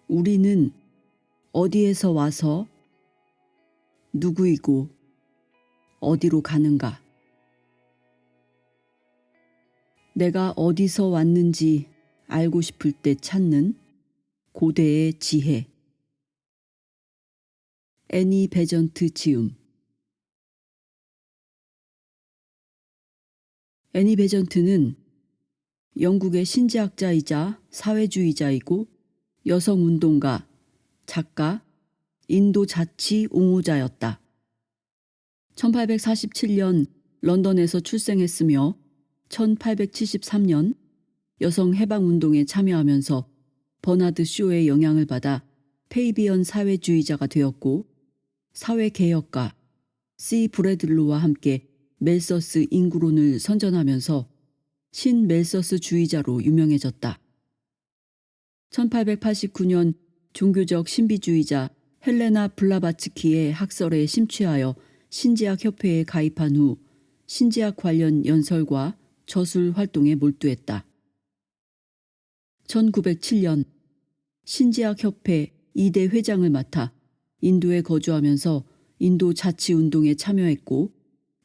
우리는 어디에서 와서 누구이고 어디로 가는가? 내가 어디서 왔는지 알고 싶을 때 찾는 고대의 지혜. 애니 베전트 지음. 애니 베전트는 영국의 신지학자이자 사회주의자이고 여성운동가, 작가, 인도 자치 옹호자였다. 1847년 런던에서 출생했으며 1873년 여성 해방운동에 참여하면서 버나드 쇼의 영향을 받아 페이비언 사회주의자가 되었고 사회개혁가 C. 브래들로와 함께 멜서스 인구론을 선전하면서 신멜서스주의자로 유명해졌다. 1889년 종교적 신비주의자 헬레나 블라바츠키의 학설에 심취하여 신지학협회에 가입한 후 신지학 관련 연설과 저술 활동에 몰두했다. 1907년 신지학협회 2대 회장을 맡아 인도에 거주하면서 인도 자치운동에 참여했고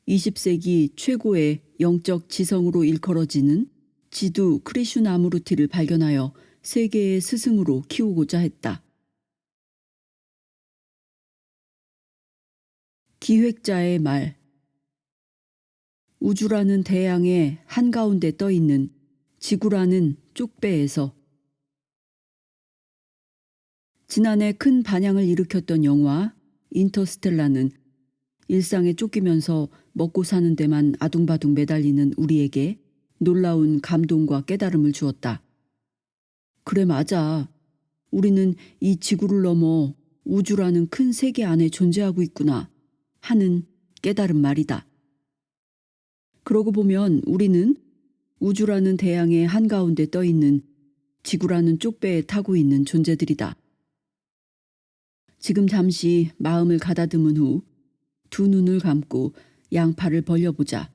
20세기 최고의 영적 지성으로 일컬어지는 지두 크리슈나무르티를 발견하여 세계의 스승으로 키우고자 했다. 기획자의 말. 우주라는 대양의 한가운데 떠있는 지구라는 쪽배에서. 지난해 큰 반향을 일으켰던 영화 인터스텔라는 일상에 쫓기면서 먹고 사는 데만 아둥바둥 매달리는 우리에게 놀라운 감동과 깨달음을 주었다. 그래, 맞아. 우리는 이 지구를 넘어 우주라는 큰 세계 안에 존재하고 있구나 하는 깨달음 말이다. 그러고 보면 우리는 우주라는 대양의 한가운데 떠있는 지구라는 쪽배에 타고 있는 존재들이다. 지금 잠시 마음을 가다듬은 후 두 눈을 감고 양팔을 벌려보자.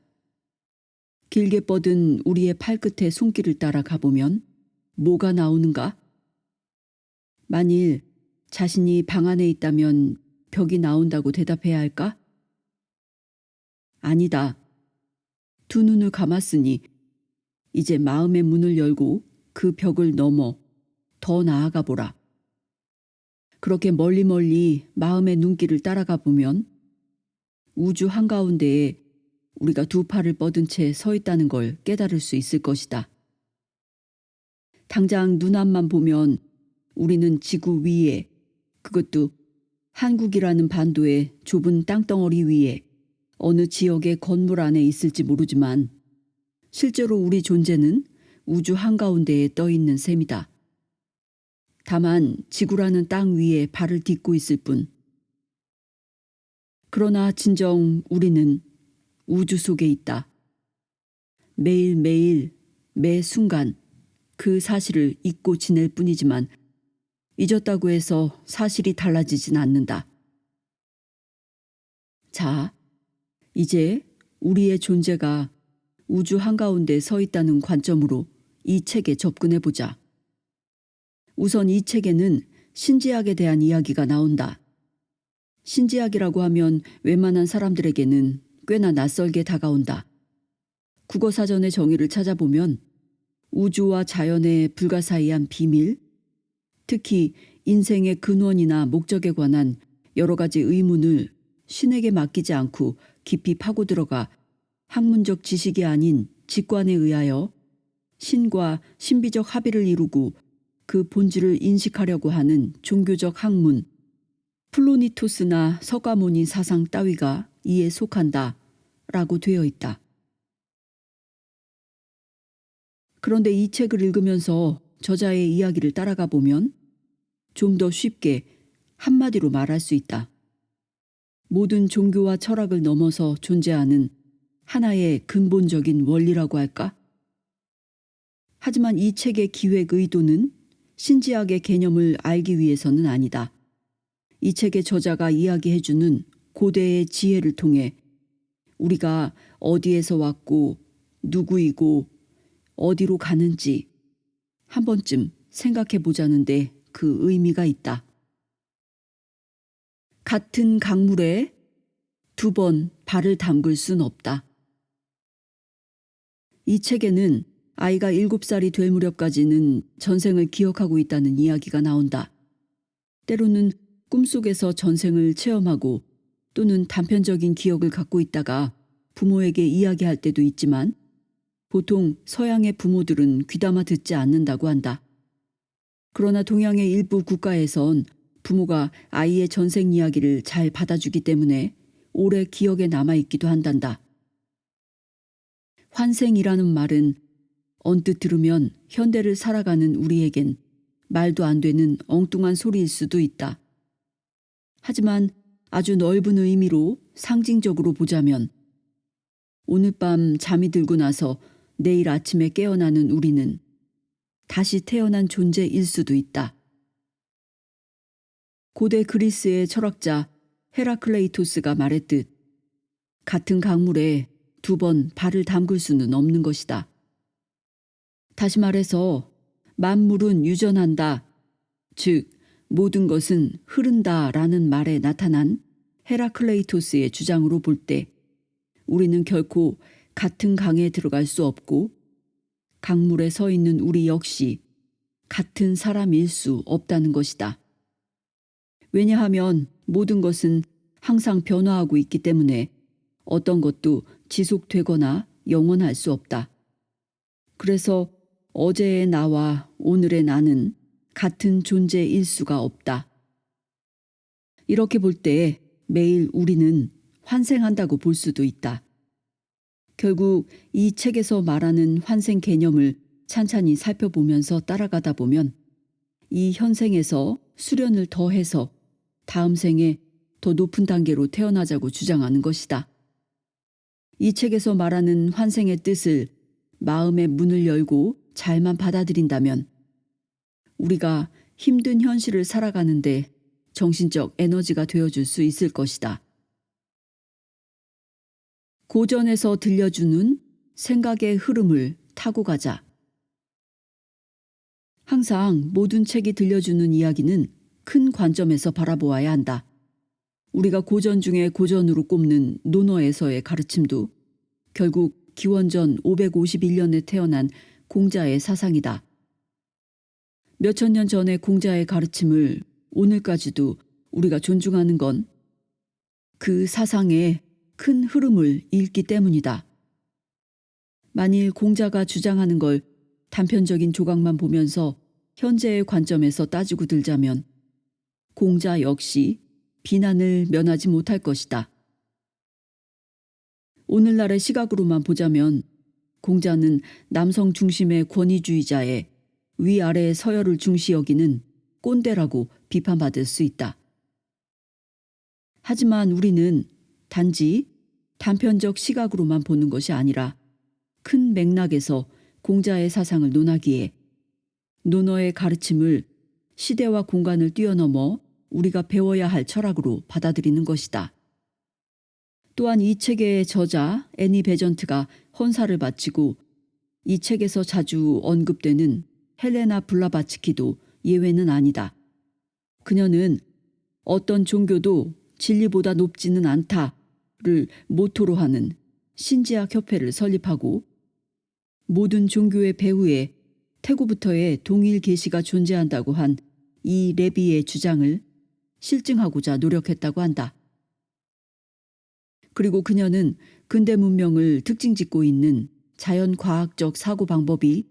길게 뻗은 우리의 팔끝에 손길을 따라 가보면 뭐가 나오는가? 만일 자신이 방 안에 있다면 벽이 나온다고 대답해야 할까? 아니다. 두 눈을 감았으니 이제 마음의 문을 열고 그 벽을 넘어 더 나아가 보라. 그렇게 멀리 마음의 눈길을 따라가 보면 우주 한가운데에 우리가 두 팔을 뻗은 채 서 있다는 걸 깨달을 수 있을 것이다. 당장 눈앞만 보면 우리는 지구 위에, 그것도 한국이라는 반도의 좁은 땅덩어리 위에 어느 지역의 건물 안에 있을지 모르지만 실제로 우리 존재는 우주 한가운데에 떠 있는 셈이다. 다만 지구라는 땅 위에 발을 딛고 있을 뿐. 그러나 진정 우리는 우주 속에 있다. 매일매일 매 순간 그 사실을 잊고 지낼 뿐이지만 잊었다고 해서 사실이 달라지진 않는다. 자, 이제 우리의 존재가 우주 한가운데 서 있다는 관점으로 이 책에 접근해보자. 우선 이 책에는 신지학에 대한 이야기가 나온다. 신지학이라고 하면 웬만한 사람들에게는 꽤나 낯설게 다가온다. 국어사전의 정의를 찾아보면 우주와 자연의 불가사의한 비밀, 특히 인생의 근원이나 목적에 관한 여러 가지 의문을 신에게 맡기지 않고 깊이 파고 들어가 학문적 지식이 아닌 직관에 의하여 신과 신비적 합의를 이루고 그 본질을 인식하려고 하는 종교적 학문, 플로니토스나 서가모니 사상 따위가 이에 속한다 라고 되어 있다. 그런데 이 책을 읽으면서 저자의 이야기를 따라가 보면 좀 더 쉽게 한마디로 말할 수 있다. 모든 종교와 철학을 넘어서 존재하는 하나의 근본적인 원리라고 할까? 하지만 이 책의 기획 의도는 신지학의 개념을 알기 위해서는 아니다. 이 책의 저자가 이야기해주는 고대의 지혜를 통해 우리가 어디에서 왔고 누구이고 어디로 가는지 한 번쯤 생각해 보자는데 그 의미가 있다. 같은 강물에 두 번 발을 담글 순 없다. 이 책에는 아이가 7살이 될 무렵까지는 전생을 기억하고 있다는 이야기가 나온다. 때로는 꿈속에서 전생을 체험하고 또는 단편적인 기억을 갖고 있다가 부모에게 이야기할 때도 있지만 보통 서양의 부모들은 귀담아 듣지 않는다고 한다. 그러나 동양의 일부 국가에선 부모가 아이의 전생 이야기를 잘 받아주기 때문에 오래 기억에 남아있기도 한단다. 환생이라는 말은 언뜻 들으면 현대를 살아가는 우리에겐 말도 안 되는 엉뚱한 소리일 수도 있다. 하지만 아주 넓은 의미로 상징적으로 보자면 오늘 밤 잠이 들고 나서 내일 아침에 깨어나는 우리는 다시 태어난 존재일 수도 있다. 고대 그리스의 철학자 헤라클레이토스가 말했듯 같은 강물에 두 번 발을 담글 수는 없는 것이다. 다시 말해서 만물은 유전한다. 즉 모든 것은 흐른다라는 말에 나타난 헤라클레이토스의 주장으로 볼 때 우리는 결코 같은 강에 들어갈 수 없고 강물에 서 있는 우리 역시 같은 사람일 수 없다는 것이다. 왜냐하면 모든 것은 항상 변화하고 있기 때문에 어떤 것도 지속되거나 영원할 수 없다. 그래서 어제의 나와 오늘의 나는 같은 존재일 수가 없다. 이렇게 볼 때 매일 우리는 환생한다고 볼 수도 있다. 결국 이 책에서 말하는 환생 개념을 찬찬히 살펴보면서 따라가다 보면 이 현생에서 수련을 더해서 다음 생에 더 높은 단계로 태어나자고 주장하는 것이다. 이 책에서 말하는 환생의 뜻을 마음의 문을 열고 잘만 받아들인다면 우리가 힘든 현실을 살아가는데 정신적 에너지가 되어줄 수 있을 것이다. 고전에서 들려주는 생각의 흐름을 타고 가자. 항상 모든 책이 들려주는 이야기는 큰 관점에서 바라보아야 한다. 우리가 고전 중에 고전으로 꼽는 논어에서의 가르침도 결국 기원전 551년에 태어난 공자의 사상이다. 몇천 년 전의 공자의 가르침을 오늘까지도 우리가 존중하는 건 그 사상의 큰 흐름을 읽기 때문이다. 만일 공자가 주장하는 걸 단편적인 조각만 보면서 현재의 관점에서 따지고 들자면 공자 역시 비난을 면하지 못할 것이다. 오늘날의 시각으로만 보자면 공자는 남성 중심의 권위주의자의 위아래의 서열을 중시 여기는 꼰대라고 비판받을 수 있다. 하지만 우리는 단지 단편적 시각으로만 보는 것이 아니라 큰 맥락에서 공자의 사상을 논하기에 논어의 가르침을 시대와 공간을 뛰어넘어 우리가 배워야 할 철학으로 받아들이는 것이다. 또한 이 책의 저자 애니 베전트가 헌사를 바치고 이 책에서 자주 언급되는 헬레나 블라바츠키도 예외는 아니다. 그녀는 어떤 종교도 진리보다 높지는 않다를 모토로 하는 신지학 협회를 설립하고 모든 종교의 배후에 태고부터의 동일 계시가 존재한다고 한 이 레비의 주장을 실증하고자 노력했다고 한다. 그리고 그녀는 근대 문명을 특징짓고 있는 자연과학적 사고방법이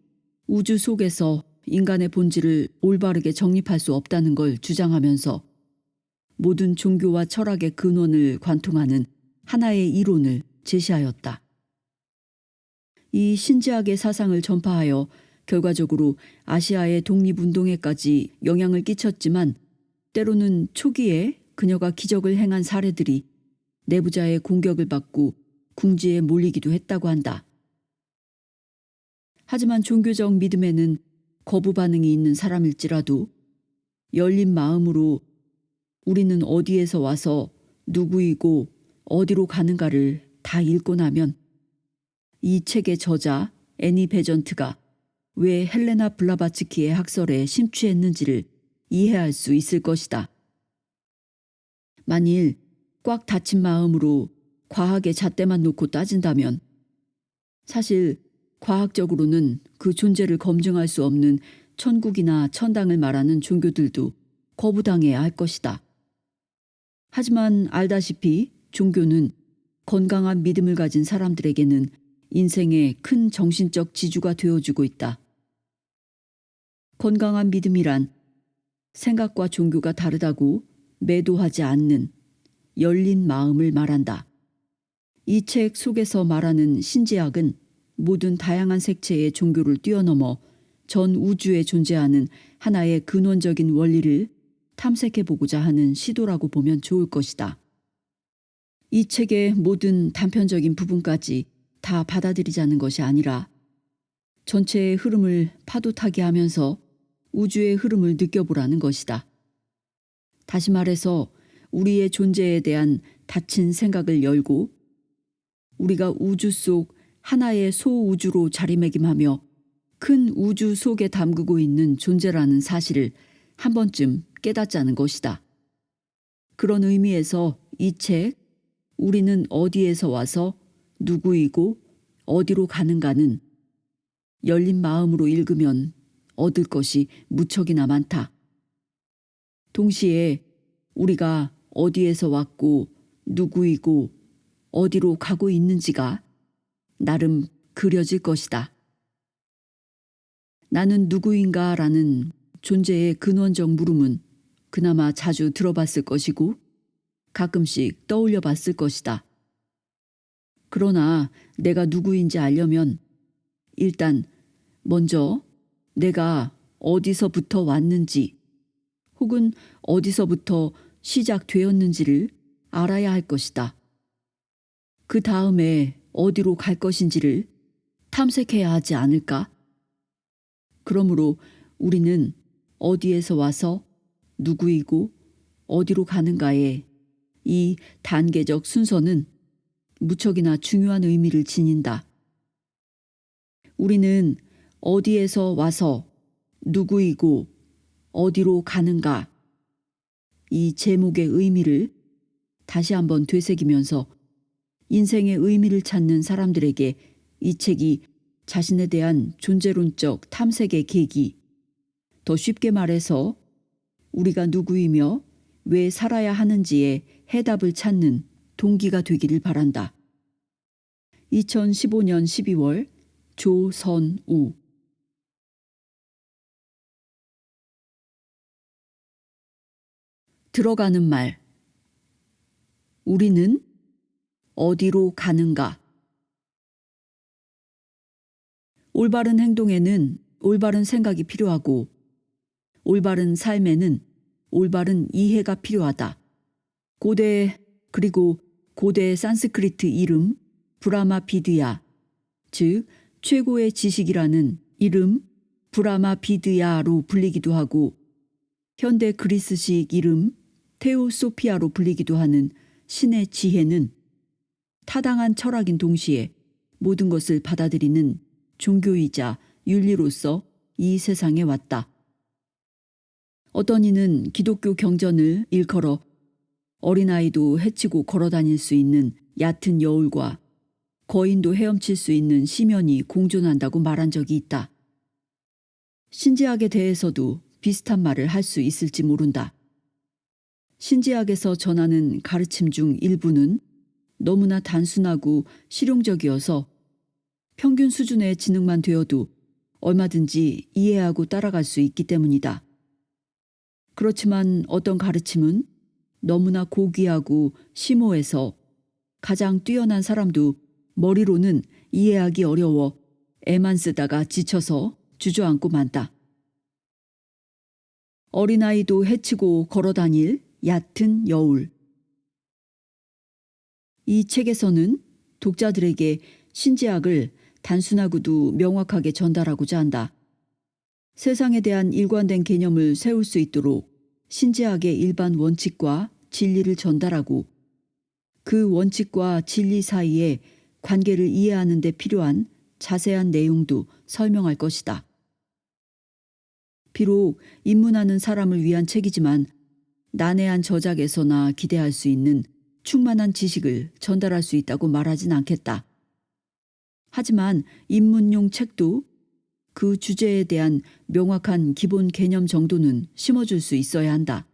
우주 속에서 인간의 본질을 올바르게 정립할 수 없다는 걸 주장하면서 모든 종교와 철학의 근원을 관통하는 하나의 이론을 제시하였다. 이 신지학의 사상을 전파하여 결과적으로 아시아의 독립운동에까지 영향을 끼쳤지만 때로는 초기에 그녀가 기적을 행한 사례들이 내부자의 공격을 받고 궁지에 몰리기도 했다고 한다. 하지만 종교적 믿음에는 거부 반응이 있는 사람일지라도 열린 마음으로 우리는 어디에서 와서 누구이고 어디로 가는가를 다 읽고 나면 이 책의 저자 애니 베전트가 왜 헬레나 블라바츠키의 학설에 심취했는지를 이해할 수 있을 것이다. 만일 꽉 닫힌 마음으로 과학의 잣대만 놓고 따진다면 사실 과학적으로는 그 존재를 검증할 수 없는 천국이나 천당을 말하는 종교들도 거부당해야 할 것이다. 하지만 알다시피 종교는 건강한 믿음을 가진 사람들에게는 인생의 큰 정신적 지주가 되어주고 있다. 건강한 믿음이란 생각과 종교가 다르다고 매도하지 않는 열린 마음을 말한다. 이 책 속에서 말하는 신지학은 모든 다양한 색채의 종교를 뛰어넘어 전 우주에 존재하는 하나의 근원적인 원리를 탐색해보고자 하는 시도라고 보면 좋을 것이다. 이 책의 모든 단편적인 부분까지 다 받아들이자는 것이 아니라 전체의 흐름을 파도타기 하면서 우주의 흐름을 느껴보라는 것이다. 다시 말해서 우리의 존재에 대한 닫힌 생각을 열고 우리가 우주 속 하나의 소우주로 자리매김하며 큰 우주 속에 담그고 있는 존재라는 사실을 한 번쯤 깨닫자는 것이다. 그런 의미에서 이 책, 우리는 어디에서 와서 누구이고 어디로 가는가는 열린 마음으로 읽으면 얻을 것이 무척이나 많다. 동시에 우리가 어디에서 왔고 누구이고 어디로 가고 있는지가 나름 그려질 것이다. 나는 누구인가라는 존재의 근원적 물음은 그나마 자주 들어봤을 것이고 가끔씩 떠올려 봤을 것이다. 그러나 내가 누구인지 알려면 일단 먼저 내가 어디서부터 왔는지 혹은 어디서부터 시작되었는지를 알아야 할 것이다. 그 다음에 어디로 갈 것인지를 탐색해야 하지 않을까? 그러므로 우리는 어디에서 와서 누구이고 어디로 가는가에 이 단계적 순서는 무척이나 중요한 의미를 지닌다. 우리는 어디에서 와서 누구이고 어디로 가는가 이 제목의 의미를 다시 한번 되새기면서 인생의 의미를 찾는 사람들에게 이 책이 자신에 대한 존재론적 탐색의 계기, 더 쉽게 말해서 우리가 누구이며 왜 살아야 하는지에 해답을 찾는 동기가 되기를 바란다. 2015년 12월 조선우. 들어가는 말. 우리는 어디로 가는가? 올바른 행동에는 올바른 생각이 필요하고 올바른 삶에는 올바른 이해가 필요하다. 그리고 고대 산스크리트 이름 브라마비드야, 즉 최고의 지식이라는 이름 브라마비드야로 불리기도 하고 현대 그리스식 이름 테오소피아로 불리기도 하는 신의 지혜는 타당한 철학인 동시에 모든 것을 받아들이는 종교이자 윤리로서 이 세상에 왔다. 어떤 이는 기독교 경전을 일컬어 어린아이도 해치고 걸어다닐 수 있는 얕은 여울과 거인도 헤엄칠 수 있는 시면이 공존한다고 말한 적이 있다. 신지학에 대해서도 비슷한 말을 할 수 있을지 모른다. 신지학에서 전하는 가르침 중 일부는 너무나 단순하고 실용적이어서 평균 수준의 지능만 되어도 얼마든지 이해하고 따라갈 수 있기 때문이다. 그렇지만 어떤 가르침은 너무나 고귀하고 심오해서 가장 뛰어난 사람도 머리로는 이해하기 어려워 애만 쓰다가 지쳐서 주저앉고 만다. 어린아이도 해치고 걸어다닐 얕은 여울. 이 책에서는 독자들에게 신지학을 단순하고도 명확하게 전달하고자 한다. 세상에 대한 일관된 개념을 세울 수 있도록 신지학의 일반 원칙과 진리를 전달하고 그 원칙과 진리 사이의 관계를 이해하는 데 필요한 자세한 내용도 설명할 것이다. 비록 입문하는 사람을 위한 책이지만 난해한 저작에서나 기대할 수 있는 충만한 지식을 전달할 수 있다고 말하진 않겠다. 하지만 입문용 책도 그 주제에 대한 명확한 기본 개념 정도는 심어줄 수 있어야 한다.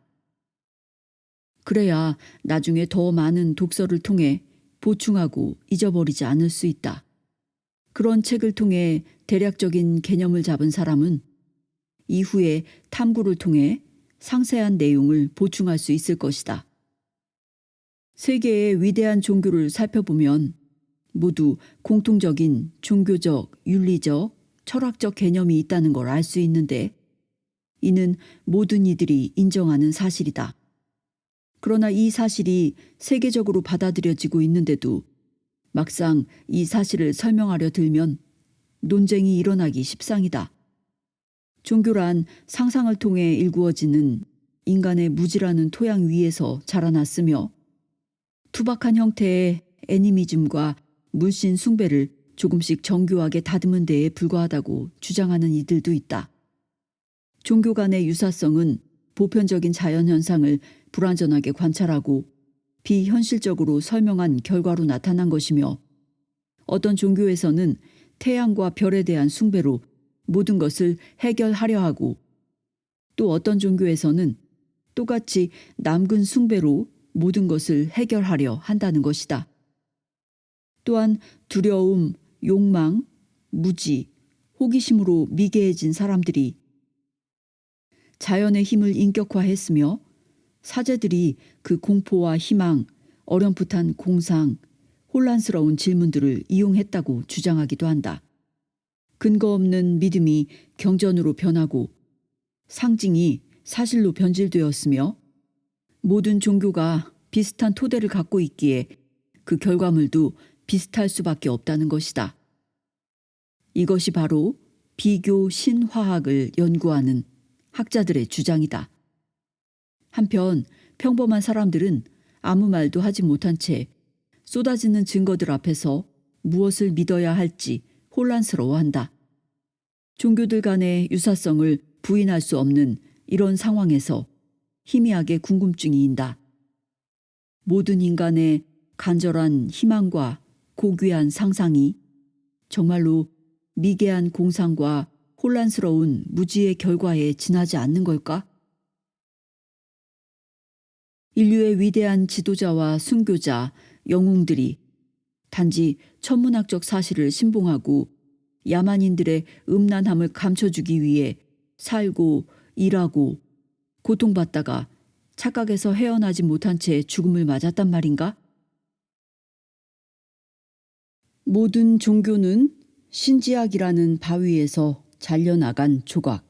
그래야 나중에 더 많은 독서를 통해 보충하고 잊어버리지 않을 수 있다. 그런 책을 통해 대략적인 개념을 잡은 사람은 이후에 탐구를 통해 상세한 내용을 보충할 수 있을 것이다. 세계의 위대한 종교를 살펴보면 모두 공통적인 종교적, 윤리적, 철학적 개념이 있다는 걸 알 수 있는데 이는 모든 이들이 인정하는 사실이다. 그러나 이 사실이 세계적으로 받아들여지고 있는데도 막상 이 사실을 설명하려 들면 논쟁이 일어나기 십상이다. 종교란 상상을 통해 일구어지는 인간의 무지라는 토양 위에서 자라났으며 투박한 형태의 애니미즘과 물씬 숭배를 조금씩 정교하게 다듬은 데에 불과하다고 주장하는 이들도 있다. 종교 간의 유사성은 보편적인 자연현상을 불완전하게 관찰하고 비현실적으로 설명한 결과로 나타난 것이며 어떤 종교에서는 태양과 별에 대한 숭배로 모든 것을 해결하려 하고 또 어떤 종교에서는 똑같이 남근 숭배로 모든 것을 해결하려 한다는 것이다. 또한 두려움, 욕망, 무지, 호기심으로 미개해진 사람들이 자연의 힘을 인격화했으며 사제들이 그 공포와 희망, 어렴풋한 공상, 혼란스러운 질문들을 이용했다고 주장하기도 한다. 근거 없는 믿음이 경전으로 변하고 상징이 사실로 변질되었으며 모든 종교가 비슷한 토대를 갖고 있기에 그 결과물도 비슷할 수밖에 없다는 것이다. 이것이 바로 비교 신화학을 연구하는 학자들의 주장이다. 한편 평범한 사람들은 아무 말도 하지 못한 채 쏟아지는 증거들 앞에서 무엇을 믿어야 할지 혼란스러워한다. 종교들 간의 유사성을 부인할 수 없는 이런 상황에서 희미하게 궁금증이 인다. 모든 인간의 간절한 희망과 고귀한 상상이 정말로 미개한 공상과 혼란스러운 무지의 결과에 지나지 않는 걸까? 인류의 위대한 지도자와 순교자, 영웅들이 단지 천문학적 사실을 신봉하고 야만인들의 음란함을 감춰주기 위해 살고 일하고 고통받다가 착각에서 헤어나지 못한 채 죽음을 맞았단 말인가? 모든 종교는 신지학이라는 바위에서 잘려나간 조각.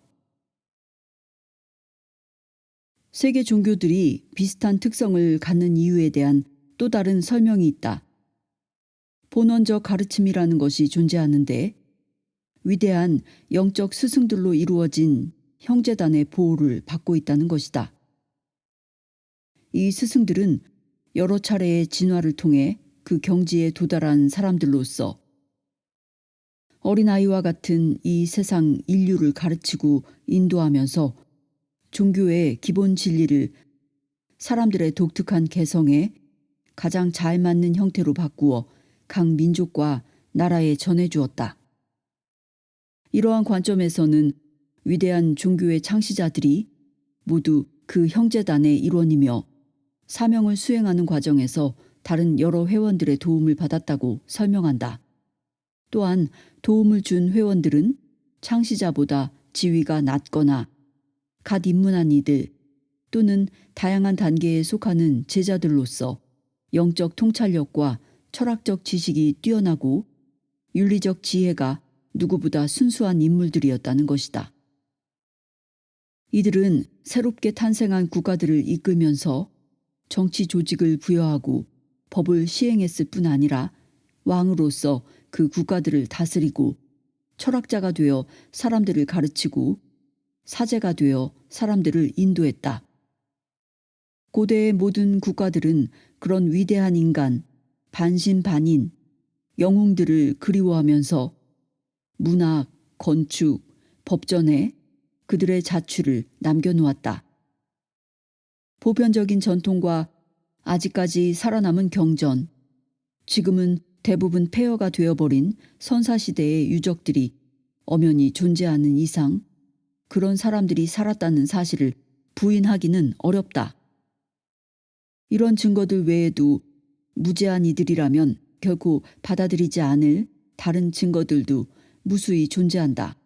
세계 종교들이 비슷한 특성을 갖는 이유에 대한 또 다른 설명이 있다. 본원적 가르침이라는 것이 존재하는데 위대한 영적 스승들로 이루어진 형제단의 보호를 받고 있다는 것이다. 이 스승들은 여러 차례의 진화를 통해 그 경지에 도달한 사람들로서 어린아이와 같은 이 세상 인류를 가르치고 인도하면서 종교의 기본 진리를 사람들의 독특한 개성에 가장 잘 맞는 형태로 바꾸어 각 민족과 나라에 전해주었다. 이러한 관점에서는 위대한 종교의 창시자들이 모두 그 형제단의 일원이며 사명을 수행하는 과정에서 다른 여러 회원들의 도움을 받았다고 설명한다. 또한 도움을 준 회원들은 창시자보다 지위가 낮거나 갓 입문한 이들 또는 다양한 단계에 속하는 제자들로서 영적 통찰력과 철학적 지식이 뛰어나고 윤리적 지혜가 누구보다 순수한 인물들이었다는 것이다. 이들은 새롭게 탄생한 국가들을 이끌면서 정치 조직을 부여하고 법을 시행했을 뿐 아니라 왕으로서 그 국가들을 다스리고 철학자가 되어 사람들을 가르치고 사제가 되어 사람들을 인도했다. 고대의 모든 국가들은 그런 위대한 인간, 반신반인, 영웅들을 그리워하면서 문학, 건축, 법전에 그들의 자취를 남겨놓았다. 보편적인 전통과 아직까지 살아남은 경전, 지금은 대부분 폐허가 되어버린 선사시대의 유적들이 엄연히 존재하는 이상 그런 사람들이 살았다는 사실을 부인하기는 어렵다. 이런 증거들 외에도 무죄한 이들이라면 결코 받아들이지 않을 다른 증거들도 무수히 존재한다.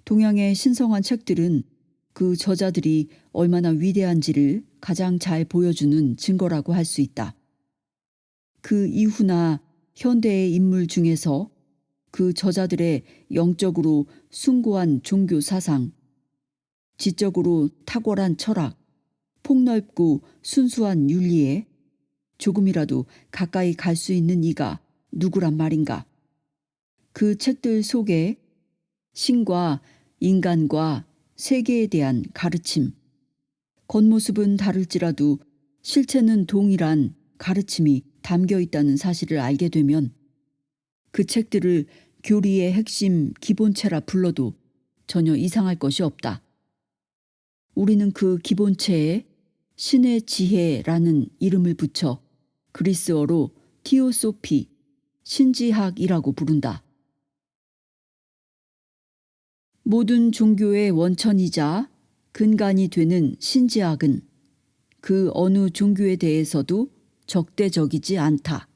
동양의 신성한 책들은 그 저자들이 얼마나 위대한지를 가장 잘 보여주는 증거라고 할 수 있다. 그 이후나 현대의 인물 중에서 그 저자들의 영적으로 숭고한 종교 사상, 지적으로 탁월한 철학, 폭넓고 순수한 윤리에 조금이라도 가까이 갈 수 있는 이가 누구란 말인가. 그 책들 속에 신과 인간과 세계에 대한 가르침, 겉모습은 다를지라도 실체는 동일한 가르침이 담겨 있다는 사실을 알게 되면 그 책들을 교리의 핵심 기본체라 불러도 전혀 이상할 것이 없다. 우리는 그 기본체에 신의 지혜라는 이름을 붙여 그리스어로 티오소피, 신지학이라고 부른다. 모든 종교의 원천이자 근간이 되는 신지학은 그 어느 종교에 대해서도 적대적이지 않다.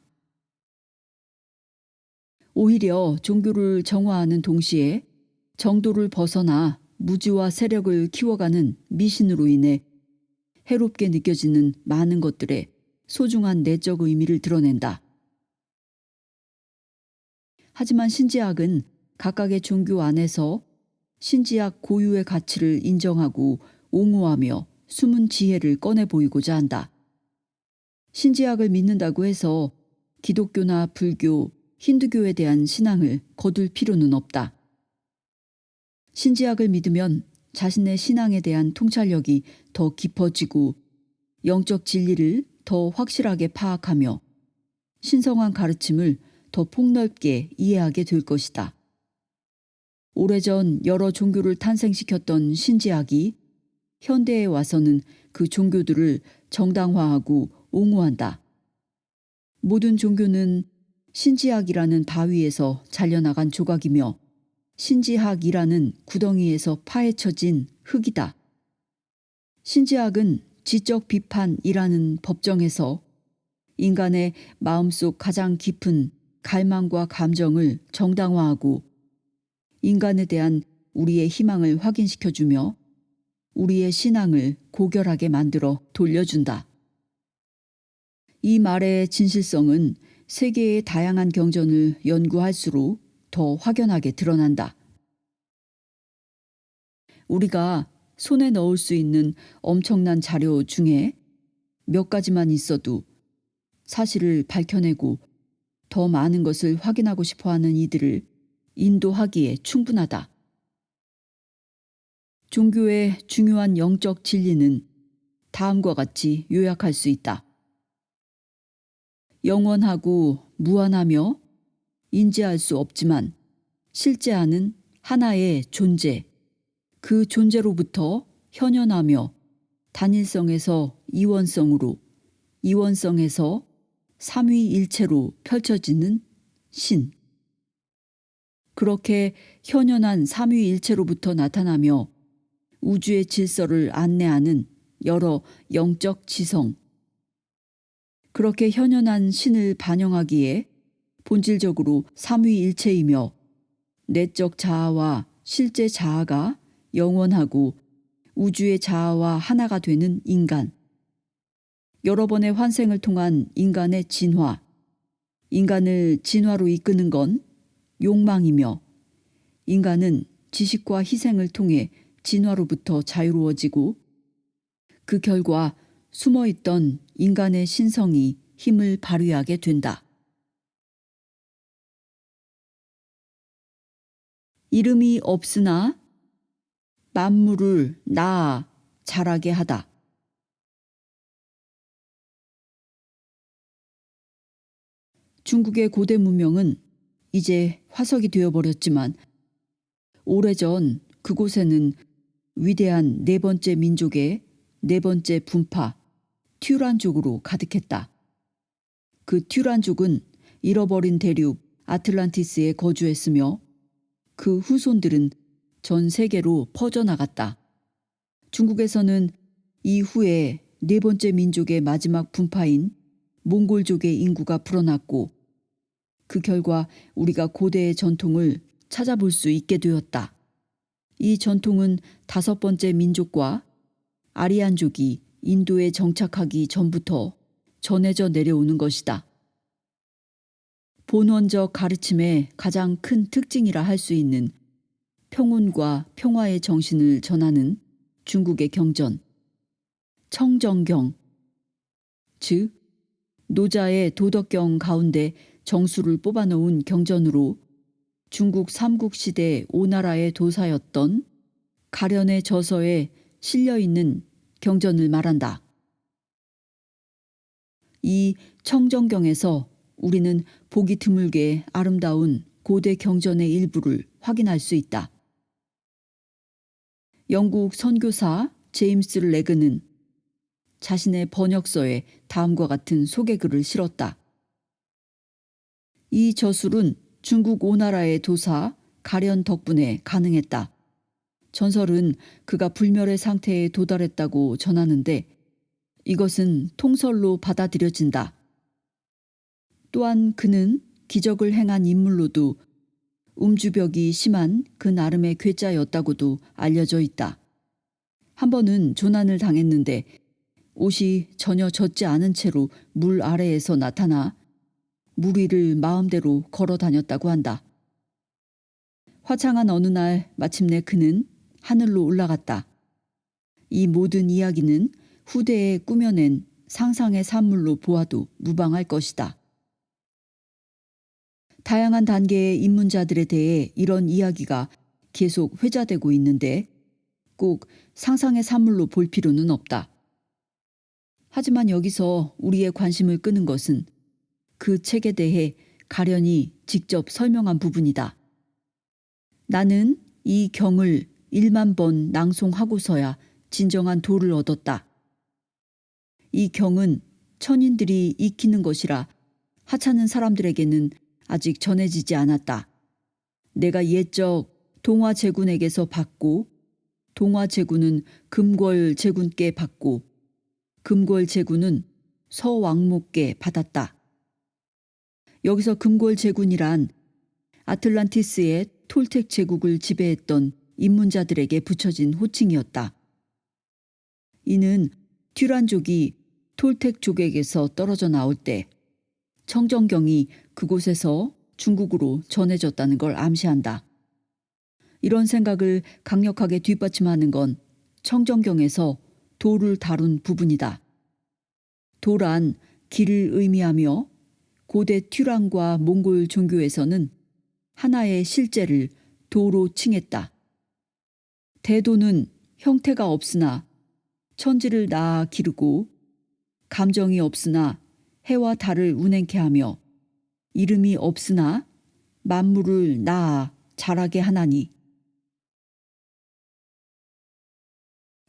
오히려 종교를 정화하는 동시에 정도를 벗어나 무지와 세력을 키워가는 미신으로 인해 해롭게 느껴지는 많은 것들의 소중한 내적 의미를 드러낸다. 하지만 신지학은 각각의 종교 안에서 신지학 고유의 가치를 인정하고 옹호하며 숨은 지혜를 꺼내 보이고자 한다. 신지학을 믿는다고 해서 기독교나 불교, 힌두교에 대한 신앙을 거둘 필요는 없다. 신지학을 믿으면 자신의 신앙에 대한 통찰력이 더 깊어지고 영적 진리를 더 확실하게 파악하며 신성한 가르침을 더 폭넓게 이해하게 될 것이다. 오래전 여러 종교를 탄생시켰던 신지학이 현대에 와서는 그 종교들을 정당화하고 옹호한다. 모든 종교는 신지학이라는 바위에서 잘려나간 조각이며 신지학이라는 구덩이에서 파헤쳐진 흙이다. 신지학은 지적 비판이라는 법정에서 인간의 마음속 가장 깊은 갈망과 감정을 정당화하고 인간에 대한 우리의 희망을 확인시켜주며 우리의 신앙을 고결하게 만들어 돌려준다. 이 말의 진실성은 세계의 다양한 경전을 연구할수록 더 확연하게 드러난다. 우리가 손에 넣을 수 있는 엄청난 자료 중에 몇 가지만 있어도 사실을 밝혀내고 더 많은 것을 확인하고 싶어하는 이들을 인도하기에 충분하다. 종교의 중요한 영적 진리는 다음과 같이 요약할 수 있다. 영원하고 무한하며 인지할 수 없지만 실제하는 하나의 존재, 그 존재로부터 현현하며 단일성에서 이원성으로, 이원성에서 삼위일체로 펼쳐지는 신. 그렇게 현현한 삼위일체로부터 나타나며 우주의 질서를 안내하는 여러 영적 지성. 그렇게 현현한 신을 반영하기에 본질적으로 삼위일체이며 내적 자아와 실제 자아가 영원하고 우주의 자아와 하나가 되는 인간. 여러 번의 환생을 통한 인간의 진화. 인간을 진화로 이끄는 건 욕망이며 인간은 지식과 희생을 통해 진화로부터 자유로워지고 그 결과 숨어있던 인간의 신성이 힘을 발휘하게 된다. 이름이 없으나 만물을 낳아 자라게 하다. 중국의 고대 문명은 이제 화석이 되어버렸지만 오래전 그곳에는 위대한 네 번째 민족의 네 번째 분파 튜란족으로 가득했다. 그 튜란족은 잃어버린 대륙 아틀란티스에 거주했으며 그 후손들은 전 세계로 퍼져나갔다. 중국에서는 이후에 네 번째 민족의 마지막 분파인 몽골족의 인구가 불어났고 그 결과 우리가 고대의 전통을 찾아볼 수 있게 되었다. 이 전통은 다섯 번째 민족과 아리안족이 인도에 정착하기 전부터 전해져 내려오는 것이다. 본원적 가르침의 가장 큰 특징이라 할 수 있는 평온과 평화의 정신을 전하는 중국의 경전, 청정경, 즉 노자의 도덕경 가운데 정수를 뽑아놓은 경전으로 중국 삼국시대 오나라의 도사였던 가련의 저서에 실려있는 경전을 말한다. 이 청정경에서 우리는 보기 드물게 아름다운 고대 경전의 일부를 확인할 수 있다. 영국 선교사 제임스 레그는 자신의 번역서에 다음과 같은 소개글을 실었다. 이 저술은 중국 오나라의 도사 가련 덕분에 가능했다. 전설은 그가 불멸의 상태에 도달했다고 전하는데 이것은 통설로 받아들여진다. 또한 그는 기적을 행한 인물로도 음주벽이 심한 그 나름의 괴짜였다고도 알려져 있다. 한 번은 조난을 당했는데 옷이 전혀 젖지 않은 채로 물 아래에서 나타나 물 위를 마음대로 걸어 다녔다고 한다. 화창한 어느 날 마침내 그는 하늘로 올라갔다. 이 모든 이야기는 후대에 꾸며낸 상상의 산물로 보아도 무방할 것이다. 다양한 단계의 입문자들에 대해 이런 이야기가 계속 회자되고 있는데 꼭 상상의 산물로 볼 필요는 없다. 하지만 여기서 우리의 관심을 끄는 것은 그 책에 대해 가련이 직접 설명한 부분이다. 나는 이 경을 1만 번 낭송하고서야 진정한 도를 얻었다. 이 경은 천인들이 익히는 것이라 하찮은 사람들에게는 아직 전해지지 않았다. 내가 옛적 동화제군에게서 받고 동화제군은 금궐제군께 받고 금궐제군은 서왕목께 받았다. 여기서 금궐제군이란 아틀란티스의 톨텍 제국을 지배했던 입문자들에게 붙여진 호칭이었다. 이는 튜란족이 톨텍족에게서 떨어져 나올 때 청정경이 그곳에서 중국으로 전해졌다는 걸 암시한다. 이런 생각을 강력하게 뒷받침하는 건 청정경에서 도를 다룬 부분이다. 도란 길을 의미하며 고대 튜란과 몽골 종교에서는 하나의 실제를 도로 칭했다. 대도는 형태가 없으나 천지를 낳아 기르고 감정이 없으나 해와 달을 운행케 하며 이름이 없으나 만물을 낳아 자라게 하나니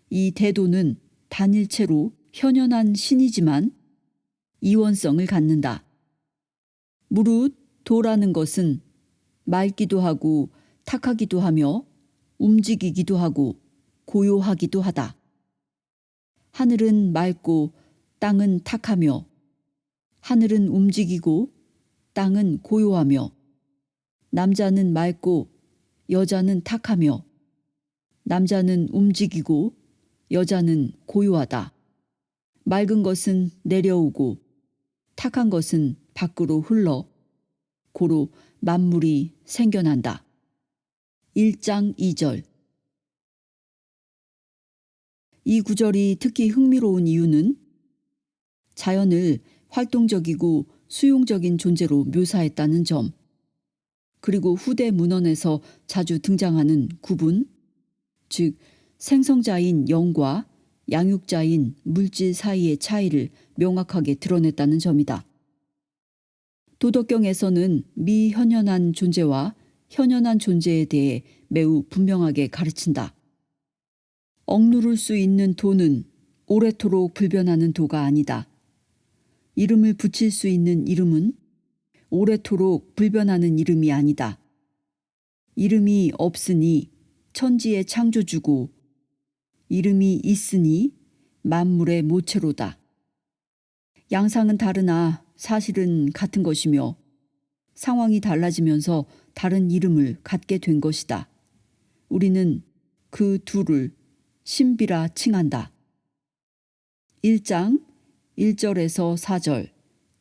이 대도는 단일체로 현현한 신이지만 이원성을 갖는다. 무릇 도라는 것은 맑기도 하고 탁하기도 하며 움직이기도 하고 고요하기도 하다. 하늘은 맑고 땅은 탁하며 하늘은 움직이고 땅은 고요하며 남자는 맑고 여자는 탁하며 남자는 움직이고 여자는 고요하다. 맑은 것은 내려오고 탁한 것은 밖으로 흘러 고로 만물이 생겨난다. 1장 2절. 이 구절이 특히 흥미로운 이유는 자연을 활동적이고 수용적인 존재로 묘사했다는 점, 그리고 후대 문헌에서 자주 등장하는 구분, 즉 생성자인 영과 양육자인 물질 사이의 차이를 명확하게 드러냈다는 점이다. 도덕경에서는 미현현한 존재와 현연한 존재에 대해 매우 분명하게 가르친다. 억누를 수 있는 도는 오래도록 불변하는 도가 아니다. 이름을 붙일 수 있는 이름은 오래도록 불변하는 이름이 아니다. 이름이 없으니 천지의 창조주고 이름이 있으니 만물의 모체로다. 양상은 다르나 사실은 같은 것이며 상황이 달라지면서 다른 이름을 갖게 된 것이다. 우리는 그 둘을 신비라 칭한다. 1장 1절에서 4절,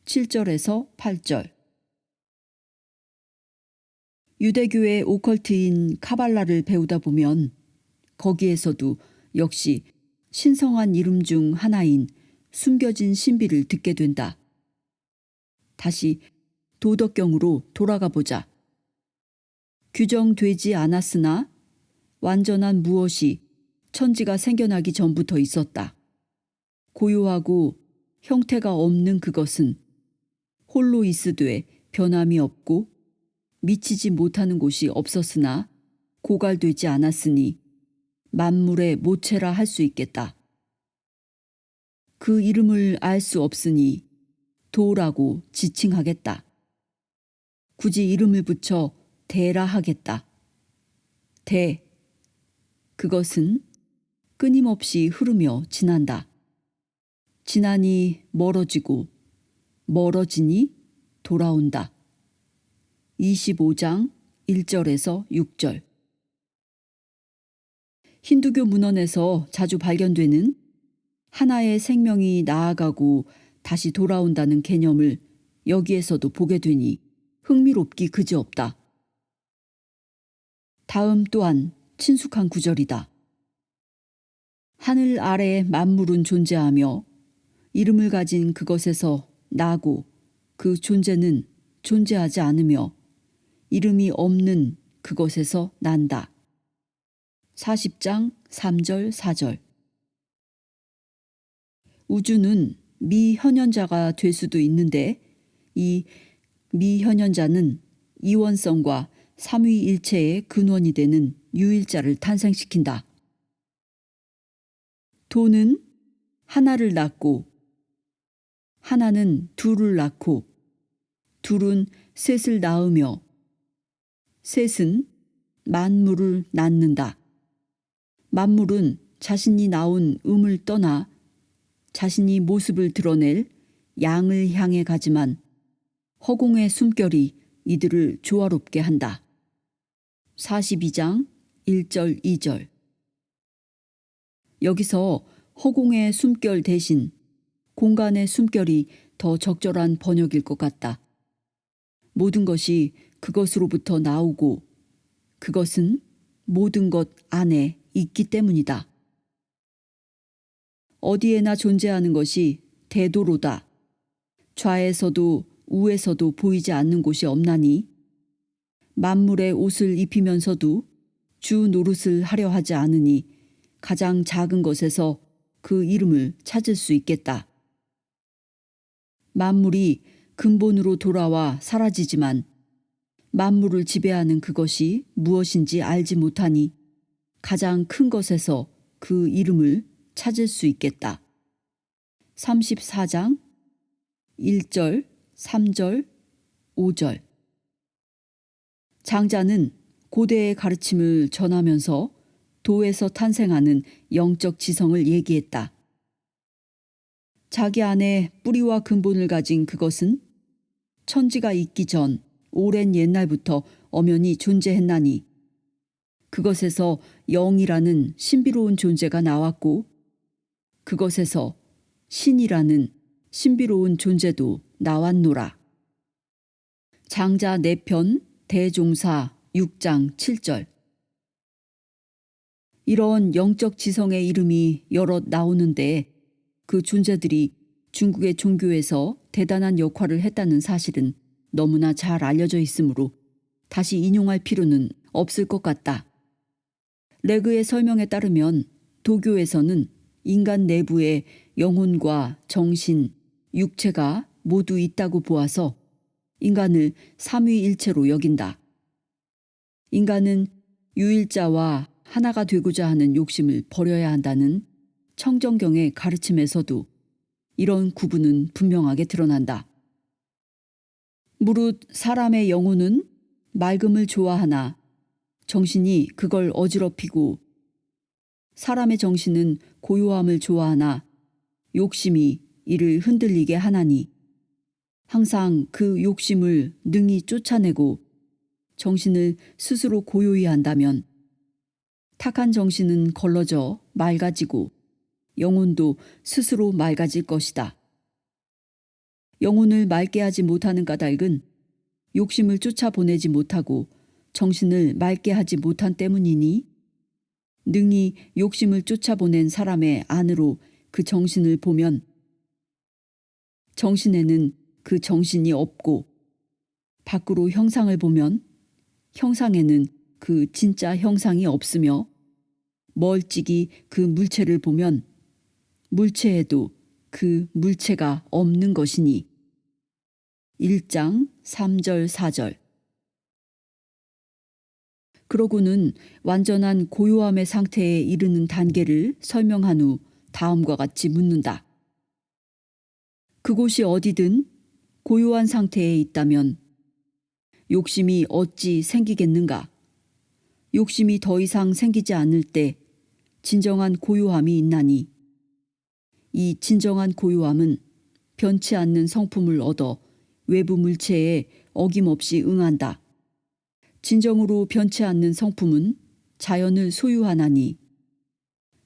7절에서 8절. 유대교의 오컬트인 카발라를 배우다 보면 거기에서도 역시 신성한 이름 중 하나인 숨겨진 신비를 듣게 된다. 다시 도덕경으로 돌아가 보자. 규정되지 않았으나 완전한 무엇이 천지가 생겨나기 전부터 있었다. 고요하고 형태가 없는 그것은 홀로 있으되 변함이 없고 미치지 못하는 곳이 없었으나 고갈되지 않았으니 만물의 모체라 할 수 있겠다. 그 이름을 알 수 없으니 도라고 지칭하겠다. 굳이 이름을 붙여 대라 하겠다. 대, 그것은 끊임없이 흐르며 지난다. 지나니 멀어지고 멀어지니 돌아온다. 25장 1절에서 6절. 힌두교 문헌에서 자주 발견되는 하나의 생명이 나아가고 다시 돌아온다는 개념을 여기에서도 보게 되니 흥미롭기 그지없다. 다음 또한 친숙한 구절이다. 하늘 아래 만물은 존재하며 이름을 가진 그것에서 나고 그 존재는 존재하지 않으며 이름이 없는 그것에서 난다. 40장 3절 4절. 우주는 미현현자가 될 수도 있는데 이 미현현자는 이원성과 삼위일체의 근원이 되는 유일자를 탄생시킨다. 도는 하나를 낳고 하나는 둘을 낳고 둘은 셋을 낳으며 셋은 만물을 낳는다. 만물은 자신이 낳은 음을 떠나 자신이 모습을 드러낼 양을 향해 가지만 허공의 숨결이 이들을 조화롭게 한다. 42장 1절 2절. 여기서 허공의 숨결 대신 공간의 숨결이 더 적절한 번역일 것 같다. 모든 것이 그것으로부터 나오고 그것은 모든 것 안에 있기 때문이다. 어디에나 존재하는 것이 대도로다. 좌에서도 우에서도 보이지 않는 곳이 없나니 만물의 옷을 입히면서도 주 노릇을 하려 하지 않으니 가장 작은 것에서 그 이름을 찾을 수 있겠다. 만물이 근본으로 돌아와 사라지지만 만물을 지배하는 그것이 무엇인지 알지 못하니 가장 큰 것에서 그 이름을 찾을 수 있겠다. 34장 1절, 3절, 5절. 장자는 고대의 가르침을 전하면서 도에서 탄생하는 영적 지성을 얘기했다. 자기 안에 뿌리와 근본을 가진 그것은 천지가 있기 전 오랜 옛날부터 엄연히 존재했나니 그것에서 영이라는 신비로운 존재가 나왔고 그것에서 신이라는 신비로운 존재도 나왔노라. 장자 4편 대종사 6장 7절. 이런 영적 지성의 이름이 여럿 나오는데 그 존재들이 중국의 종교에서 대단한 역할을 했다는 사실은 너무나 잘 알려져 있으므로 다시 인용할 필요는 없을 것 같다. 레그의 설명에 따르면 도교에서는 인간 내부에 영혼과 정신, 육체가 모두 있다고 보아서 인간을 삼위일체로 여긴다. 인간은 유일자와 하나가 되고자 하는 욕심을 버려야 한다는 청정경의 가르침에서도 이런 구분은 분명하게 드러난다. 무릇 사람의 영혼은 맑음을 좋아하나 정신이 그걸 어지럽히고 사람의 정신은 고요함을 좋아하나 욕심이 이를 흔들리게 하나니 항상 그 욕심을 능히 쫓아내고 정신을 스스로 고요히 한다면 탁한 정신은 걸러져 맑아지고 영혼도 스스로 맑아질 것이다. 영혼을 맑게 하지 못하는 까닭은 욕심을 쫓아보내지 못하고 정신을 맑게 하지 못한 때문이니 능히 욕심을 쫓아보낸 사람의 안으로 그 정신을 보면 정신에는 그 정신이 없고 밖으로 형상을 보면 형상에는 그 진짜 형상이 없으며 멀찍이 그 물체를 보면 물체에도 그 물체가 없는 것이니 1장 3절 4절. 그러고는 완전한 고요함의 상태에 이르는 단계를 설명한 후 다음과 같이 묻는다. 그곳이 어디든 고요한 상태에 있다면 욕심이 어찌 생기겠는가? 욕심이 더 이상 생기지 않을 때 진정한 고요함이 있나니 이 진정한 고요함은 변치 않는 성품을 얻어 외부 물체에 어김없이 응한다. 진정으로 변치 않는 성품은 자연을 소유하나니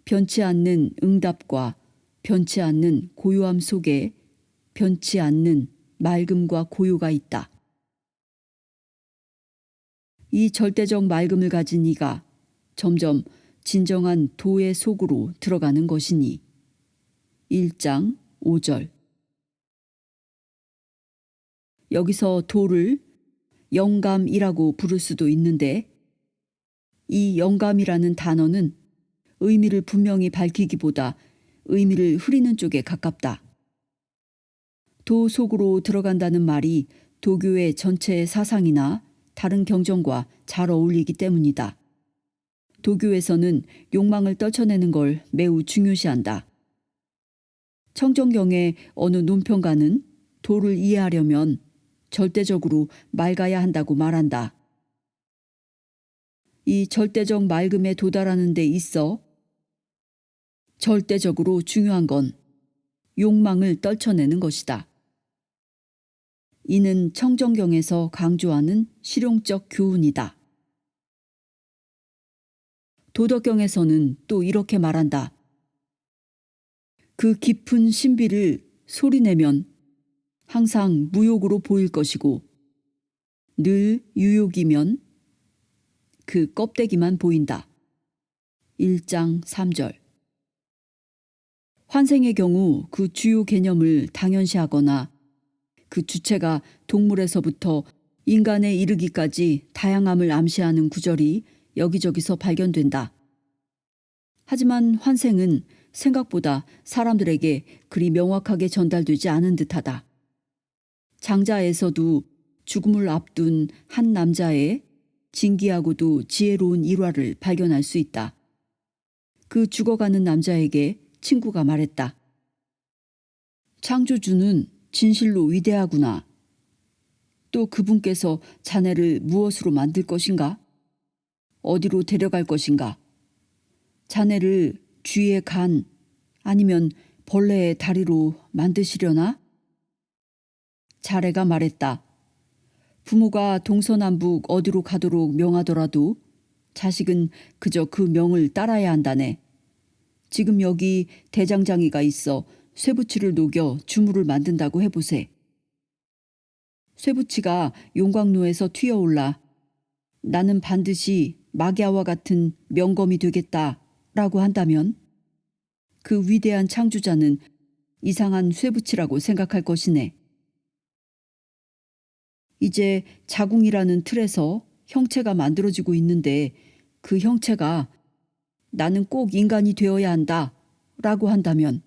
변치 않는 응답과 변치 않는 고요함 속에 변치 않는 맑음과 고요가 있다. 이 절대적 맑음을 가진 이가 점점 진정한 도의 속으로 들어가는 것이니 1장 5절. 여기서 도를 영감이라고 부를 수도 있는데 이 영감이라는 단어는 의미를 분명히 밝히기보다 의미를 흐리는 쪽에 가깝다. 도 속으로 들어간다는 말이 도교의 전체의 사상이나 다른 경전과 잘 어울리기 때문이다. 도교에서는 욕망을 떨쳐내는 걸 매우 중요시한다. 청정경의 어느 논평가는 도를 이해하려면 절대적으로 맑아야 한다고 말한다. 이 절대적 맑음에 도달하는 데 있어 절대적으로 중요한 건 욕망을 떨쳐내는 것이다. 이는 청정경에서 강조하는 실용적 교훈이다. 도덕경에서는 또 이렇게 말한다. 그 깊은 신비를 소리내면 항상 무욕으로 보일 것이고 늘 유욕이면 그 껍데기만 보인다. 1장 3절. 환생의 경우 그 주요 개념을 당연시하거나 그 주체가 동물에서부터 인간에 이르기까지 다양함을 암시하는 구절이 여기저기서 발견된다. 하지만 환생은 생각보다 사람들에게 그리 명확하게 전달되지 않은 듯하다. 장자에서도 죽음을 앞둔 한 남자의 진기하고도 지혜로운 일화를 발견할 수 있다. 그 죽어가는 남자에게 친구가 말했다. 창조주는 진실로 위대하구나. 또 그분께서 자네를 무엇으로 만들 것인가? 어디로 데려갈 것인가? 자네를 쥐의 간 아니면 벌레의 다리로 만드시려나? 자레가 말했다. 부모가 동서남북 어디로 가도록 명하더라도 자식은 그저 그 명을 따라야 한다네. 지금 여기 대장장이가 있어 쇠붙이를 녹여 주물을 만든다고 해보세. 쇠붙이가 용광로에서 튀어올라 나는 반드시 마기아와 같은 명검이 되겠다 라고 한다면 그 위대한 창조자는 이상한 쇠붙이라고 생각할 것이네. 이제 자궁이라는 틀에서 형체가 만들어지고 있는데 그 형체가 나는 꼭 인간이 되어야 한다 라고 한다면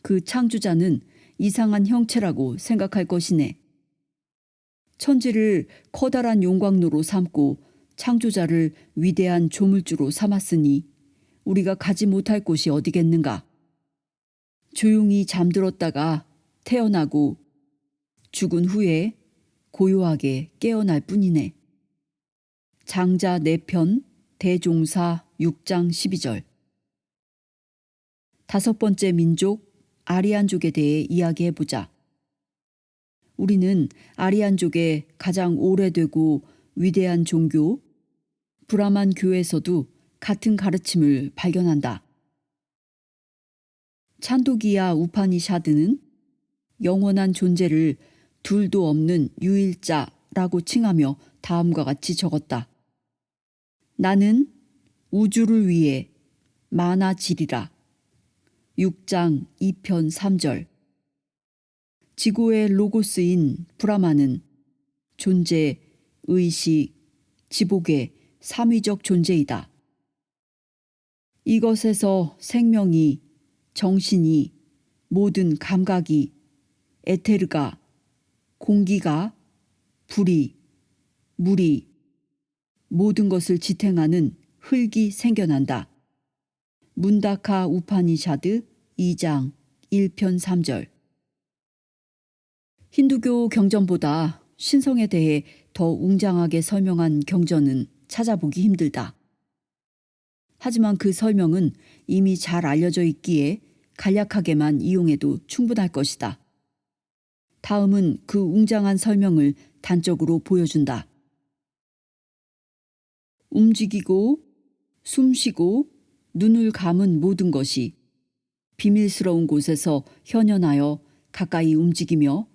그 창조자는 이상한 형체라고 생각할 것이네. 천지를 커다란 용광로로 삼고 창조자를 위대한 조물주로 삼았으니 우리가 가지 못할 곳이 어디겠는가. 조용히 잠들었다가 태어나고 죽은 후에 고요하게 깨어날 뿐이네. 장자 4편 대종사 6장 12절. 5번째 민족 아리안족에 대해 이야기해보자. 우리는 아리안족의 가장 오래되고 위대한 종교 브라만 교에서도 같은 가르침을 발견한다. 찬도기야 우파니샤드는 영원한 존재를 둘도 없는 유일자라고 칭하며 다음과 같이 적었다. 나는 우주를 위해 만아지리라. 6장 2편 3절. 지고의 로고스인 브라마는 존재, 의식, 지복의 삼위적 존재이다. 이것에서 생명이, 정신이, 모든 감각이, 에테르가, 공기가, 불이, 물이, 모든 것을 지탱하는 흙이 생겨난다. 문다카 우파니샤드 2장 1편 3절. 힌두교 경전보다 신성에 대해 더 웅장하게 설명한 경전은 찾아보기 힘들다. 하지만 그 설명은 이미 잘 알려져 있기에 간략하게만 이용해도 충분할 것이다. 다음은 그 웅장한 설명을 단적으로 보여준다. 움직이고 숨쉬고 눈을 감은 모든 것이 비밀스러운 곳에서 현현하여 가까이 움직이며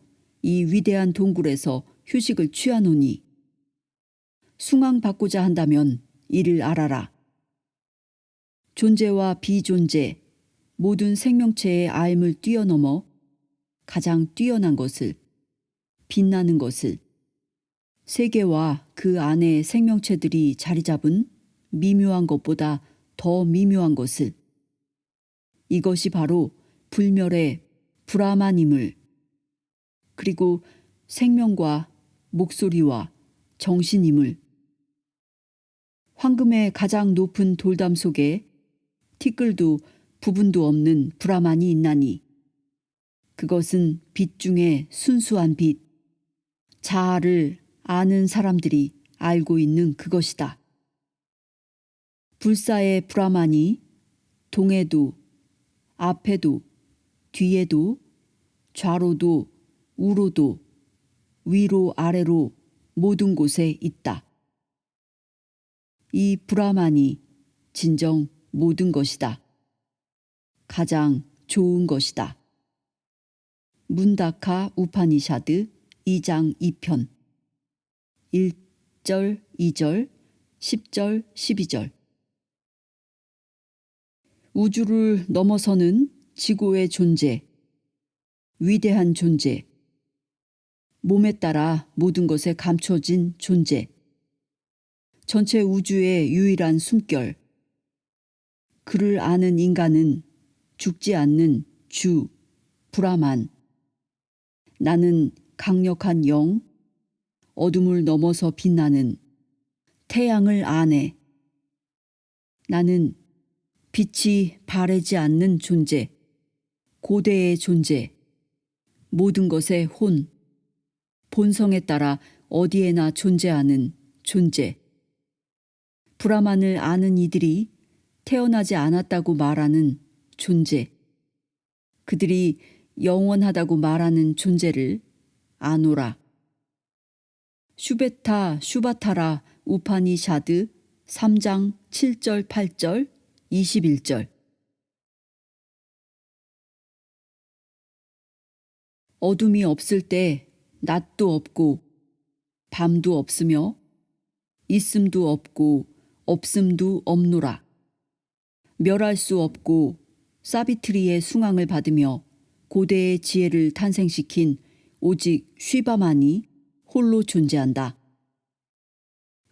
이 위대한 동굴에서 휴식을 취하노니 숭앙받고자 한다면 이를 알아라. 존재와 비존재, 모든 생명체의 알을 뛰어넘어 가장 뛰어난 것을, 빛나는 것을, 세계와 그 안의 생명체들이 자리 잡은 미묘한 것보다 더 미묘한 것을, 이것이 바로 불멸의 브라만임을, 그리고 생명과 목소리와 정신임을, 황금의 가장 높은 돌담 속에 티끌도 부분도 없는 브라만이 있나니 그것은 빛 중에 순수한 빛, 자아를 아는 사람들이 알고 있는 그것이다. 불사의 브라만이 동에도 앞에도 뒤에도 좌로도 우로도 위로 아래로 모든 곳에 있다. 이 브라만이 진정 모든 것이다. 가장 좋은 것이다. 문다카 우파니샤드 2장 2편 1절, 2절, 10절, 12절. 우주를 넘어서는 지고의 존재, 위대한 존재, 몸에 따라 모든 것에 감춰진 존재, 전체 우주의 유일한 숨결, 그를 아는 인간은 죽지 않는 주, 브라만. 나는 강력한 영, 어둠을 넘어서 빛나는 태양을 아네. 나는 빛이 바래지 않는 존재, 고대의 존재, 모든 것의 혼, 본성에 따라 어디에나 존재하는 존재. 브라만을 아는 이들이 태어나지 않았다고 말하는 존재. 그들이 영원하다고 말하는 존재를 아노라. 슈베타 슈바타라 우파니샤드 3장 7절 8절 21절. 어둠이 없을 때 낮도 없고 밤도 없으며 있음도 없고 없음도 없노라. 멸할 수 없고 사비트리의 숭앙을 받으며 고대의 지혜를 탄생시킨 오직 쉬바만이 홀로 존재한다.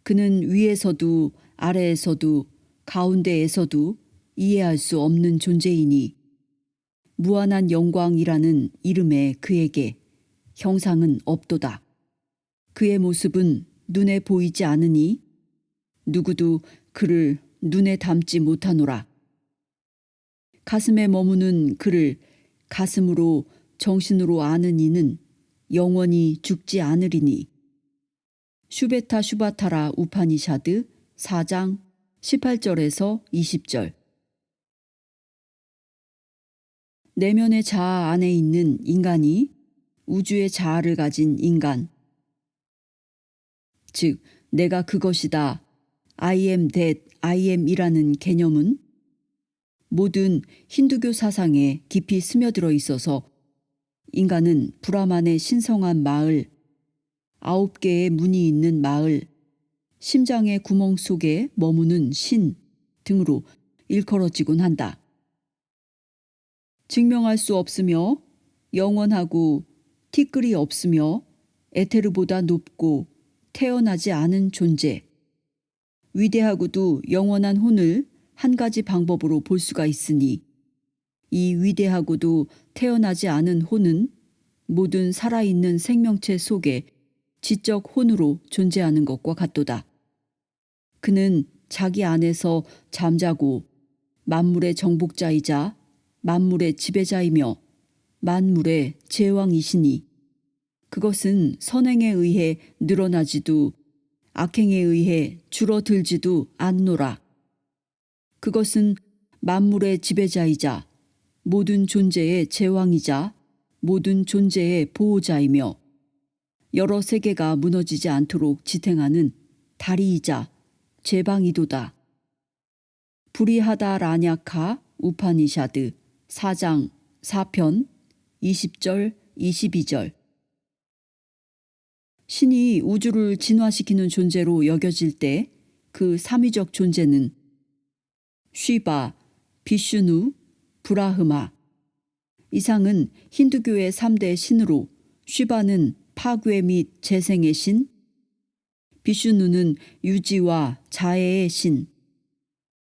그는 위에서도 아래에서도 가운데에서도 이해할 수 없는 존재이니 무한한 영광이라는 이름의 그에게 형상은 없도다. 그의 모습은 눈에 보이지 않으니 누구도 그를 눈에 담지 못하노라. 가슴에 머무는 그를 가슴으로 정신으로 아는 이는 영원히 죽지 않으리니. 슈베타 슈바타라 우파니샤드 4장 18절에서 20절. 내면의 자아 안에 있는 인간이 우주의 자아를 가진 인간, 즉 내가 그것이다, I am that I am 이라는 개념은 모든 힌두교 사상에 깊이 스며들어 있어서 인간은 브라만의 신성한 마을, 9개의 문이 있는 마을, 심장의 구멍 속에 머무는 신 등으로 일컬어지곤 한다. 증명할 수 없으며 영원하고 티끌이 없으며 에테르보다 높고 태어나지 않은 존재, 위대하고도 영원한 혼을 한 가지 방법으로 볼 수가 있으니 이 위대하고도 태어나지 않은 혼은 모든 살아있는 생명체 속에 지적 혼으로 존재하는 것과 같도다. 그는 자기 안에서 잠자고 만물의 정복자이자 만물의 지배자이며 만물의 제왕이시니 그것은 선행에 의해 늘어나지도 악행에 의해 줄어들지도 않노라. 그것은 만물의 지배자이자 모든 존재의 제왕이자 모든 존재의 보호자이며 여러 세계가 무너지지 않도록 지탱하는 다리이자 제방이도다. 부리하다 라냐카 우파니샤드 4장 4편 20절 22절. 신이 우주를 진화시키는 존재로 여겨질 때 그 삼위적 존재는 쉬바, 비슈누, 브라흐마. 이상은 힌두교의 3대 신으로 쉬바는 파괴 및 재생의 신, 비슈누는 유지와 자애의 신,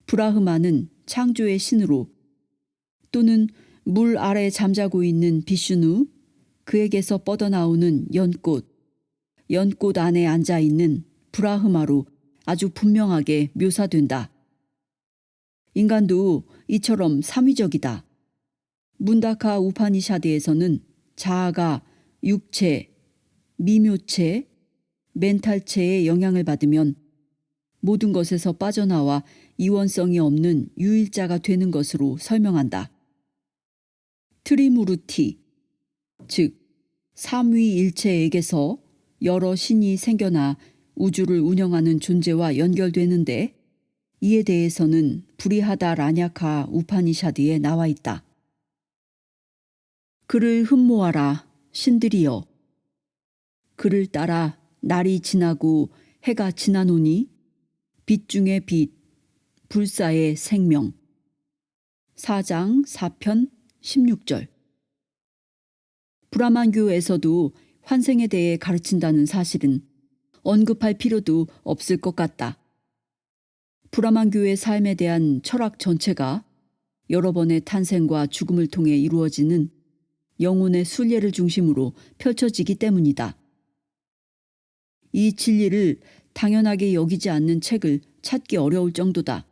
브라흐마는 창조의 신으로 또는 물 아래 잠자고 있는 비슈누, 그에게서 뻗어나오는 연꽃, 연꽃 안에 앉아있는 브라흐마로 아주 분명하게 묘사된다. 인간도 이처럼 삼위적이다. 문다카 우파니샤드에서는 자아가 육체, 미묘체, 멘탈체의 영향을 받으면 모든 것에서 빠져나와 이원성이 없는 유일자가 되는 것으로 설명한다. 트리무르티, 즉 삼위일체에게서 여러 신이 생겨나 우주를 운영하는 존재와 연결되는데 이에 대해서는 부리하다 라냐카 우파니샤드에 나와 있다. 그를 흠모하라 신들이여. 그를 따라 날이 지나고 해가 지나노니 빛 중에 빛, 불사의 생명. 4장 4편 16절. 브라만교에서도 환생에 대해 가르친다는 사실은 언급할 필요도 없을 것 같다. 브라만교의 삶에 대한 철학 전체가 여러 번의 탄생과 죽음을 통해 이루어지는 영혼의 순례를 중심으로 펼쳐지기 때문이다. 이 진리를 당연하게 여기지 않는 책을 찾기 어려울 정도다.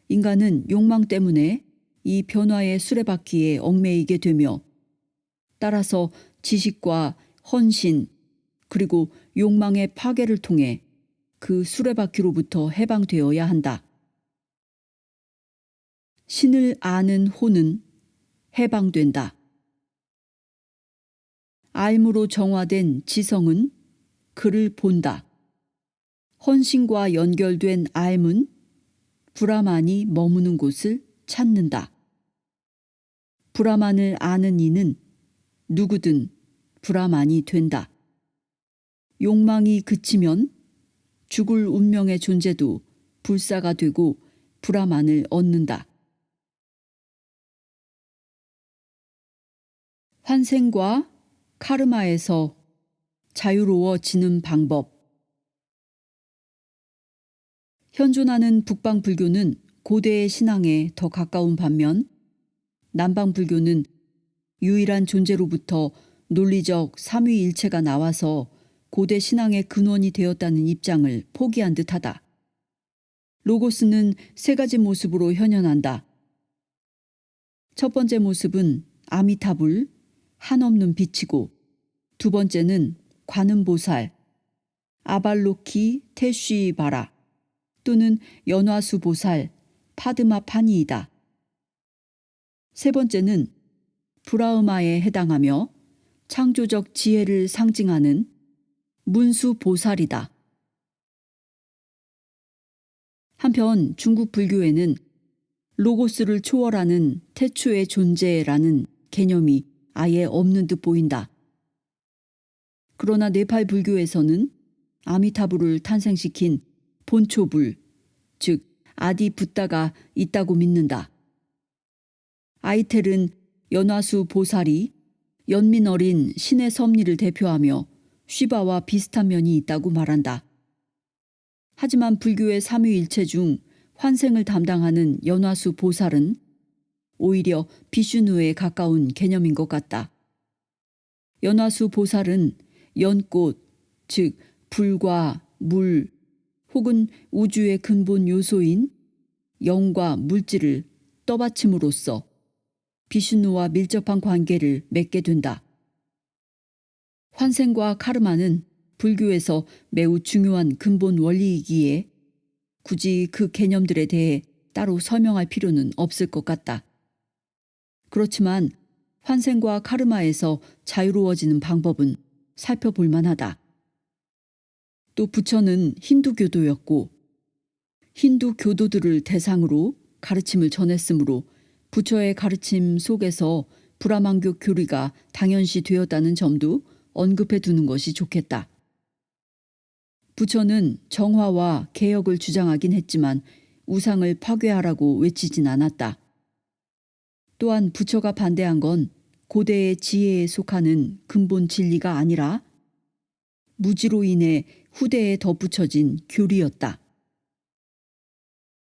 인간은 욕망 때문에 이 변화의 수레바퀴에 얽매이게 되며 따라서 지식과 헌신 그리고 욕망의 파괴를 통해 그 수레바퀴로부터 해방되어야 한다. 신을 아는 혼은 해방된다. 알무로 정화된 지성은 그를 본다. 헌신과 연결된 알문, 브라만이 머무는 곳을 찾는다. 브라만을 아는 이는 누구든 브라만이 된다. 욕망이 그치면 죽을 운명의 존재도 불사가 되고 브라만을 얻는다. 환생과 카르마에서 자유로워지는 방법. 현존하는 북방 불교는 고대의 신앙에 더 가까운 반면 남방 불교는 유일한 존재로부터 논리적 삼위일체가 나와서 고대 신앙의 근원이 되었다는 입장을 포기한 듯하다. 로고스는 세 가지 모습으로 현현한다. 첫 번째 모습은 아미타불, 한없는 빛이고, 두 번째는 관음보살, 아발로키 테쉬바라 또는 연화수 보살, 파드마파니이다. 세 번째는 브라흐마에 해당하며 창조적 지혜를 상징하는 문수보살이다. 한편 중국 불교에는 로고스를 초월하는 태초의 존재라는 개념이 아예 없는 듯 보인다. 그러나 네팔 불교에서는 아미타불을 탄생시킨 본초불, 즉 아디 붓다가 있다고 믿는다. 아이텔은 연화수 보살이 연민 어린 신의 섭리를 대표하며 쉬바와 비슷한 면이 있다고 말한다. 하지만 불교의 삼위일체 중 환생을 담당하는 연화수 보살은 오히려 비슈누에 가까운 개념인 것 같다. 연화수 보살은 연꽃, 즉 불과 물 혹은 우주의 근본 요소인 영과 물질을 떠받침으로써 비슈누와 밀접한 관계를 맺게 된다. 환생과 카르마는 불교에서 매우 중요한 근본 원리이기에 굳이 그 개념들에 대해 따로 설명할 필요는 없을 것 같다. 그렇지만 환생과 카르마에서 자유로워지는 방법은 살펴볼 만하다. 또 부처는 힌두교도였고 힌두 교도들을 대상으로 가르침을 전했으므로 부처의 가르침 속에서 브라만교 교리가 당연시 되었다는 점도 언급해 두는 것이 좋겠다. 부처는 정화와 개혁을 주장하긴 했지만 우상을 파괴하라고 외치진 않았다. 또한 부처가 반대한 건 고대의 지혜에 속하는 근본 진리가 아니라 무지로 인해 후대에 덧붙여진 교리였다.